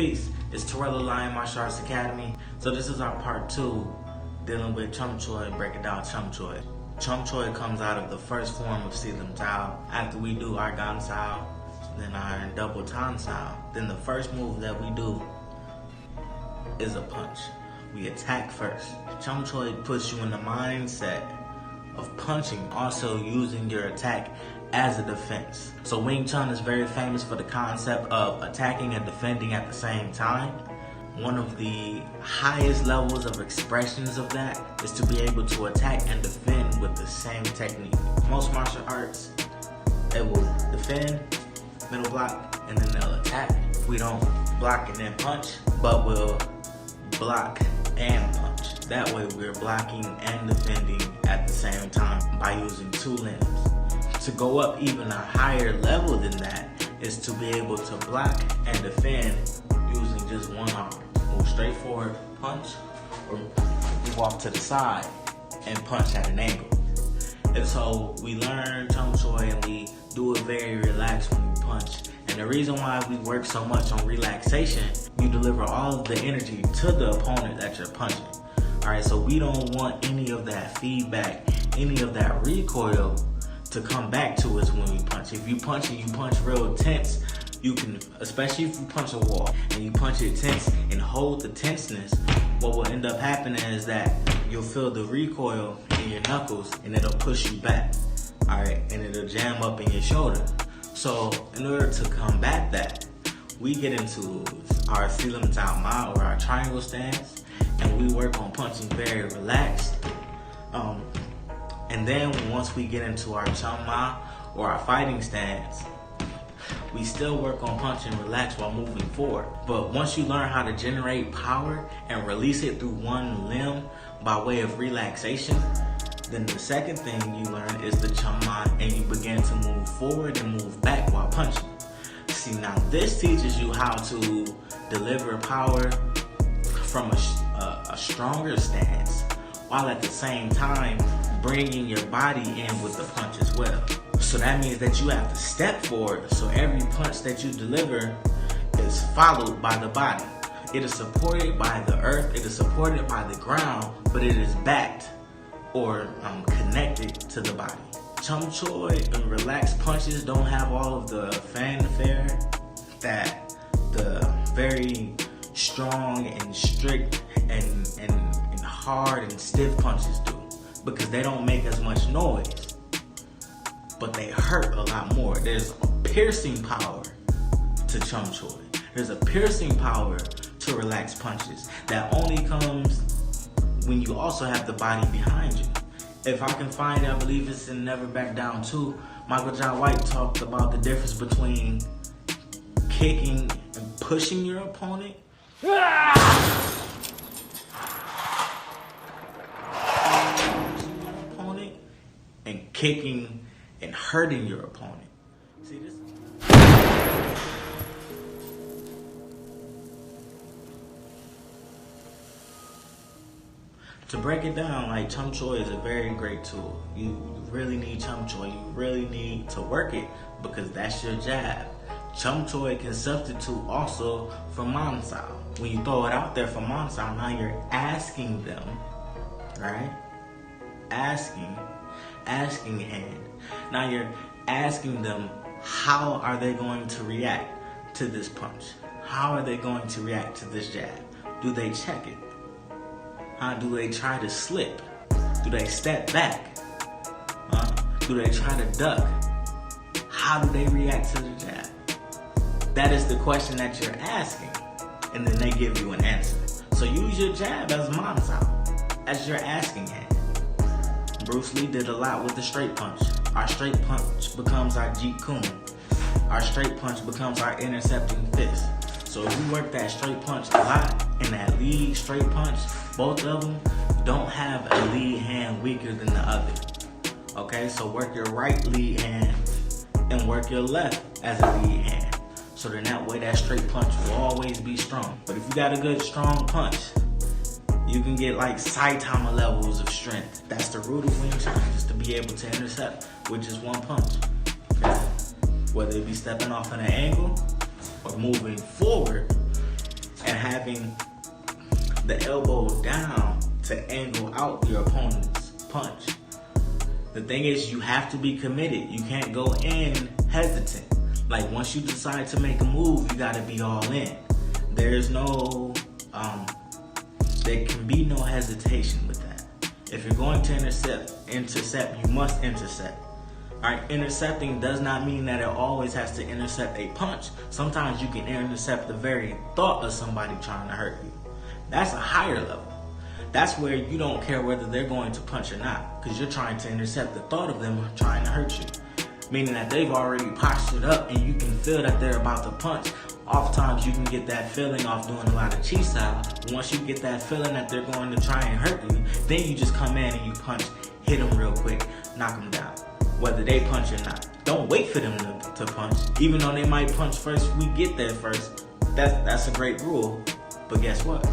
Peace, it's Terrell Lion Martial Arts Academy. So this is our part 2 dealing with Chum Choy, breaking down Chum Choy. Chum Choy comes out of the first form of Silam Tao. After we do our Gan Sao, then our double Tan Sao, then the first move that we do is a punch. We attack first. Chum Choy puts you in the mindset of punching, also using your attack as a defense. So Wing Chun is very famous for the concept of attacking and defending at the same time. One of the highest levels of expressions of that is to be able to attack and defend with the same technique. Most martial arts, they will defend, middle block, and then they'll attack. We don't block and then punch, but we'll block and punch. That way we're blocking and defending at the same time by using two limbs. To go up even a higher level than that is to be able to block and defend using just one arm. Move straight forward, punch, or move off to the side and punch at an angle. And so we learn Chum Choy and we do it very relaxed when we punch. And the reason why we work so much on relaxation, you deliver all of the energy to the opponent that you're punching. Alright, so we don't want any of that feedback, any of that recoil to come back to us when we punch. If you punch and you punch real tense, you can, especially if you punch a wall and you punch it tense and hold the tenseness, what will end up happening is that you'll feel the recoil in your knuckles and it'll push you back. Alright, and it'll jam up in your shoulder. So in order to combat that, we get into our Silam Tao Ma or our triangle stance, and we work on punching very relaxed. And then once we get into our Chum Ma or our fighting stance, we still work on punching relaxed while moving forward. But once you learn how to generate power and release it through one limb by way of relaxation, then the second thing you learn is the Chum Ma, and you begin to move forward and move back while punching. See, now this teaches you how to deliver power from a stronger stance, while at the same time bringing your body in with the punch as well. So that means that you have to step forward, so every punch that you deliver is followed by the body. It is supported by the earth, it is supported by the ground, but it is backed or connected to the body. Chum Choy and relaxed punches don't have all of the fanfare that the very strong and strict and hard and stiff punches do, because they don't make as much noise, but they hurt a lot more. There's a piercing power to Chum Choy. There's a piercing power to relaxed punches that only comes when you also have the body behind you. If I can find it, I believe it's in Never Back Down 2, Michael John White talked about the difference between kicking and pushing your opponent. And kicking and hurting your opponent. See this? To break it down, like, Chum Choy is a very great tool. You really need Chum Choy. You really need to work it because that's your jab. Chum Choy can substitute also for Man Sao. When you throw it out there for Man Sao, now you're asking them, right? Asking hand. Now you're asking them, how are they going to react to this punch? How are they going to react to this jab? Do they check it? Do they try to slip? Do they step back? Do they try to duck? How do they react to the jab? That is the question that you're asking, and then they give you an answer. So use your jab as Man Sao, as your asking hand. Bruce Lee did a lot with the straight punch. Our straight punch becomes our Jeet Kune. Our straight punch becomes our intercepting fist. So if you work that straight punch a lot, and that lead straight punch, both of them don't have a lead hand weaker than the other. Okay, so work your right lead hand and work your left as a lead hand. So then that way that straight punch will always be strong. But if you got a good strong punch, you can get like Saitama levels of strength. That's the root of Wing Chun, is to be able to intercept with just one punch. Okay? Whether it be stepping off at an angle or moving forward and having the elbow down to angle out your opponent's punch. The thing is, you have to be committed. You can't go in hesitant. Like, once you decide to make a move, you gotta be all in. There's no, there can be no hesitation with that. If you're going to intercept, you must intercept. Alright, intercepting does not mean that it always has to intercept a punch. Sometimes you can intercept the very thought of somebody trying to hurt you. That's a higher level. That's where you don't care whether they're going to punch or not, because you're trying to intercept the thought of them trying to hurt you. Meaning that they've already postured up and you can feel that they're about to punch. Oftentimes you can get that feeling off doing a lot of chi style. Once you get that feeling that they're going to try and hurt you, then you just come in and you punch, hit them real quick, knock them down, whether they punch or not. Don't wait for them to punch. Even though they might punch first, we get there first. That's a great rule. But guess what?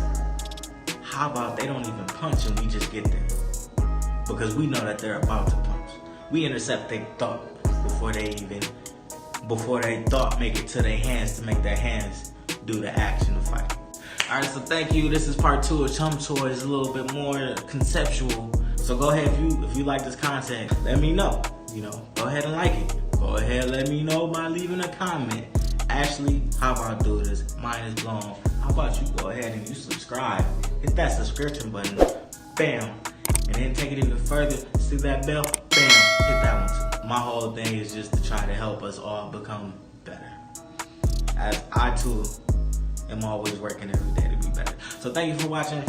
How about they don't even punch and we just get there? Because we know that they're about to punch. We intercept their thought before they thought make it to their hands to make their hands do the action to fight. Alright, so thank you. This is part 2 of Chum Choy. It's a little bit more conceptual. So go ahead, if you like this content, let me know. Go ahead and like it. Go ahead and let me know by leaving a comment. Ashley, how about do this? Mine is blown. How about you go ahead and you subscribe? Hit that subscription button. Bam. And then take it even further. See that bell? Bam. Hit that one too. My whole thing is just to try to help us all become better. As I too am always working every day to be better. So thank you for watching.